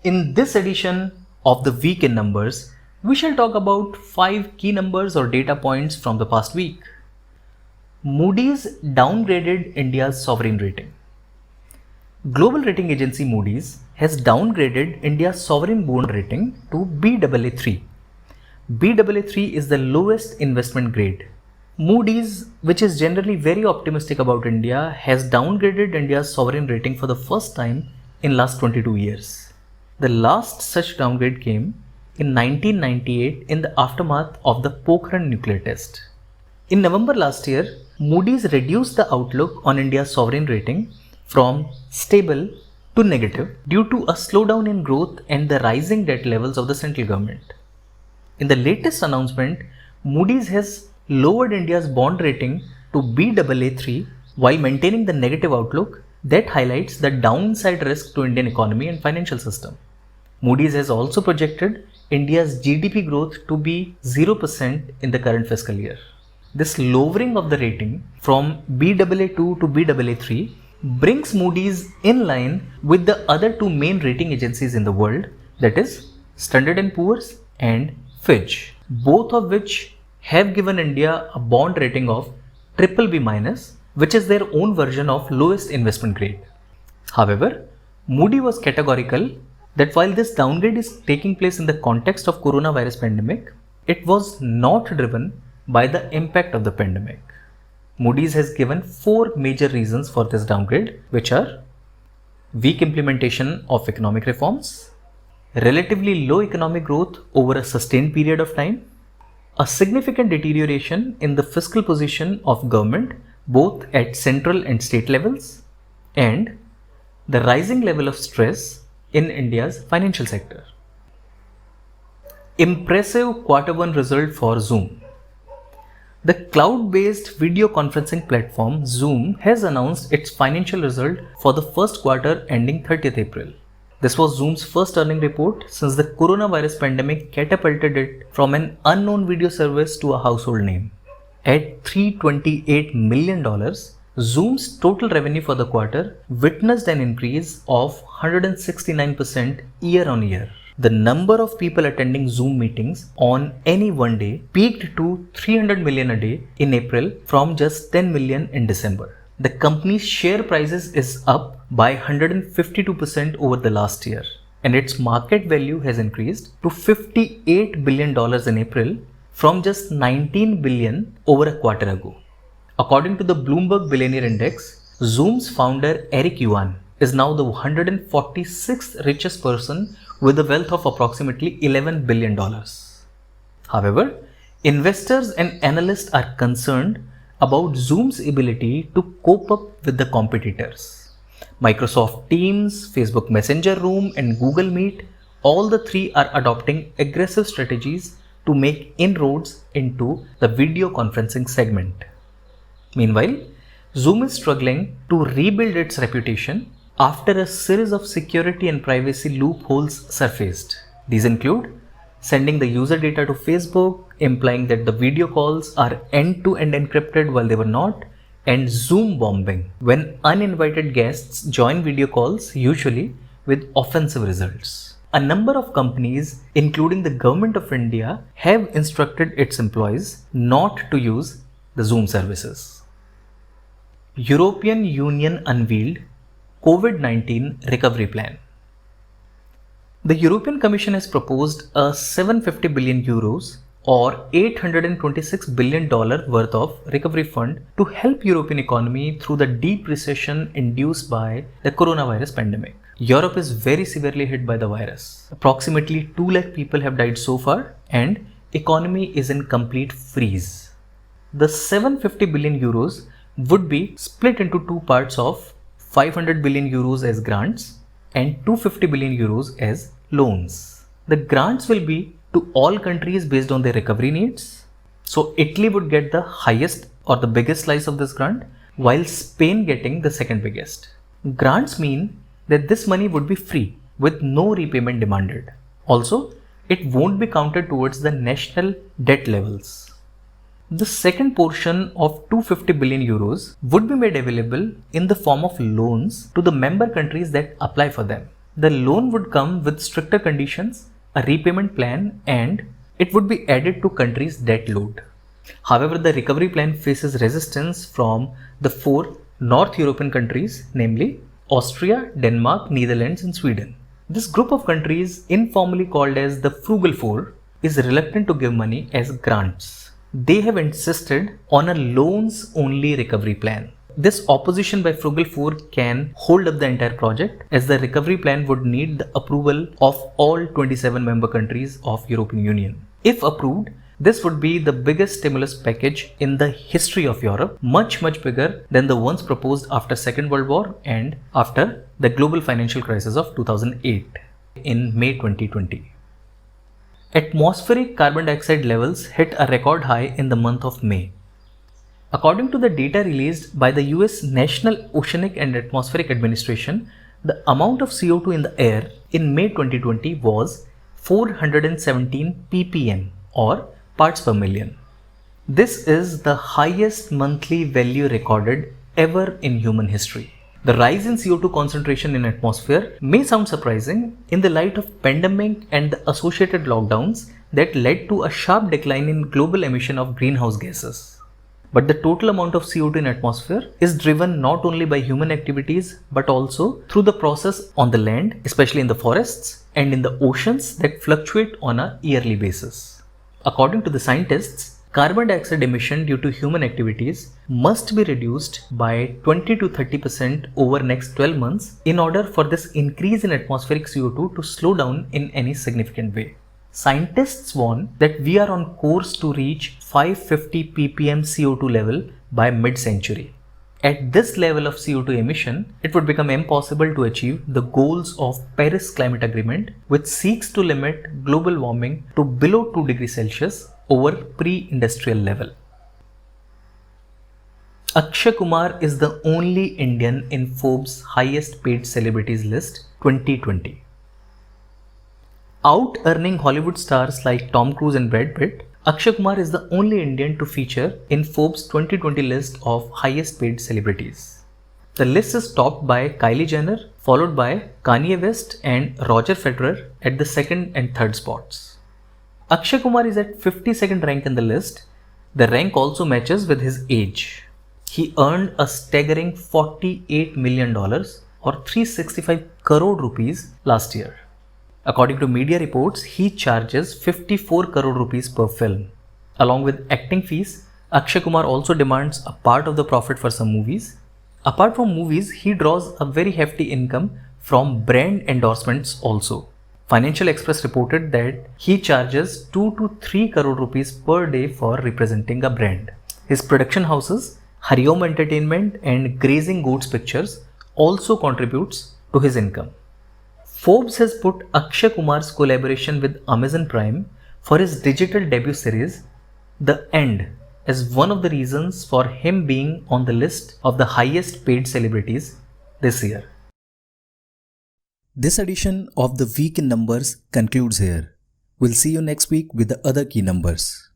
In this edition of the Week in Numbers, we shall talk about 5 key numbers or data points from the past week. Moodys downgraded India's sovereign rating. Global rating agency Moodys has downgraded India's sovereign bond rating to Baa3. Baa3 is the lowest investment grade. Moodys, which is generally very optimistic about India, has downgraded India's sovereign rating for the first time in last 22 years. The last such downgrade came in 1998 in the aftermath of the Pokhran nuclear test. In November last year, Moodys reduced the outlook on India's sovereign rating from stable to negative due to a slowdown in growth and the rising debt levels of the central government. In the latest announcement, Moodys has lowered India's bond rating to Baa3 while maintaining the negative outlook that highlights the downside risk to Indian economy and financial system. Moodys has also projected India's GDP growth to be 0% in the current fiscal year. This lowering of the rating from Baa2 to Baa3 brings Moodys in line with the other two main rating agencies in the world, that is Standard & Poor's and Fitch, both of which have given India a bond rating of BBB-, which is their own version of lowest investment grade. However, Moody was categorical that while this downgrade is taking place in the context of coronavirus pandemic, it was not driven by the impact of the pandemic. Moodys has given 4 major reasons for this downgrade, which are weak implementation of economic reforms, relatively low economic growth over a sustained period of time, a significant deterioration in the fiscal position of government both at central and state levels, and the rising level of stress in India's financial sector. Impressive Q1 result for Zoom. The cloud-based video conferencing platform Zoom has announced its financial result for the first quarter ending 30th April. This was Zoom's first earning report since the coronavirus pandemic catapulted it from an unknown video service to a household name. At $328 million, Zoom's total revenue for the quarter witnessed an increase of 169% year-on-year. The number of people attending Zoom meetings on any one day peaked to 300 million a day in April from just 10 million in December. The company's share prices is up by 152% over the last year, and its market value has increased to $58 billion in April from just 19 billion over a quarter ago. According to the Bloomberg Billionaire Index, Zoom's founder Eric Yuan is now the 146th richest person with a wealth of approximately $11 billion. However, investors and analysts are concerned about Zoom's ability to cope up with the competitors. Microsoft Teams, Facebook Messenger Room, and Google Meet, all the three are adopting aggressive strategies to make inroads into the video conferencing segment. Meanwhile, Zoom is struggling to rebuild its reputation after a series of security and privacy loopholes surfaced. These include sending the user data to Facebook, implying that the video calls are end-to-end encrypted while they were not, and Zoom bombing, when uninvited guests join video calls, usually with offensive results. A number of companies, including the Government of India, have instructed its employees not to use the Zoom services. European Union unveiled COVID-19 recovery plan. The European Commission has proposed a 750 billion euros or $826 billion worth of recovery fund to help European economy through the deep recession induced by the coronavirus pandemic. Europe is very severely hit by the virus. Approximately 2 lakh people have died so far and economy is in complete freeze. The 750 billion euros would be split into 2 parts of 500 billion euros as grants and 250 billion euros as loans. The grants will be to all countries based on their recovery needs. So Italy would get the highest or the biggest slice of this grant, while Spain getting the second biggest. Grants mean that this money would be free with no repayment demanded. Also, it won't be counted towards the national debt levels. The second portion of 250 billion euros would be made available in the form of loans to the member countries that apply for them. The loan would come with stricter conditions, a repayment plan, and it would be added to country's debt load. However, the recovery plan faces resistance from the four North European countries, namely Austria, Denmark, Netherlands, and Sweden. This group of countries, informally called as the Frugal Four, is reluctant to give money as grants. They have insisted on a loans-only recovery plan. This opposition by Frugal Four can hold up the entire project, as the recovery plan would need the approval of all 27 member countries of European Union. If approved, this would be the biggest stimulus package in the history of Europe, much bigger than the ones proposed after Second World War and after the global financial crisis of 2008 in May 2020. Atmospheric carbon dioxide levels hit a record high in the month of May. According to the data released by the US National Oceanic and Atmospheric Administration, the amount of CO2 in the air in May 2020 was 417 ppm or parts per million. This is the highest monthly value recorded ever in human history. The rise in CO2 concentration in atmosphere may sound surprising in the light of pandemic and the associated lockdowns that led to a sharp decline in global emission of greenhouse gases. But the total amount of CO2 in atmosphere is driven not only by human activities but also through the process on the land, especially in the forests and in the oceans that fluctuate on a yearly basis. According to the scientists, carbon dioxide emission due to human activities must be reduced by 20 to 30% over next 12 months in order for this increase in atmospheric CO2 to slow down in any significant way. Scientists warn that we are on course to reach 550 ppm CO2 level by mid-century. At this level of CO2 emission, it would become impossible to achieve the goals of Paris Climate Agreement, which seeks to limit global warming to below 2 degrees Celsius over pre-industrial level. Akshay Kumar is the only Indian in Forbes' highest paid celebrities list 2020. Out-earning Hollywood stars like Tom Cruise and Brad Pitt, Akshay Kumar is the only Indian to feature in Forbes' 2020 list of highest paid celebrities. The list is topped by Kylie Jenner, followed by Kanye West and Roger Federer at the second and third spots. Akshay Kumar is at 52nd rank in the list. The rank also matches with his age. He earned a staggering $48 million or 365 crore rupees last year. According to media reports, he charges 54 crore rupees per film. Along with acting fees, Akshay Kumar also demands a part of the profit for some movies. Apart from movies, he draws a very hefty income from brand endorsements also. Financial Express reported that he charges 2 to 3 crore rupees per day for representing a brand. His production houses, Hariom Entertainment and Grazing Goats Pictures also contributes to his income. Forbes has put Akshay Kumar's collaboration with Amazon Prime for his digital debut series, The End, as one of the reasons for him being on the list of the highest paid celebrities this year. This edition of the Week in Numbers concludes here. We'll see you next week with the other key numbers.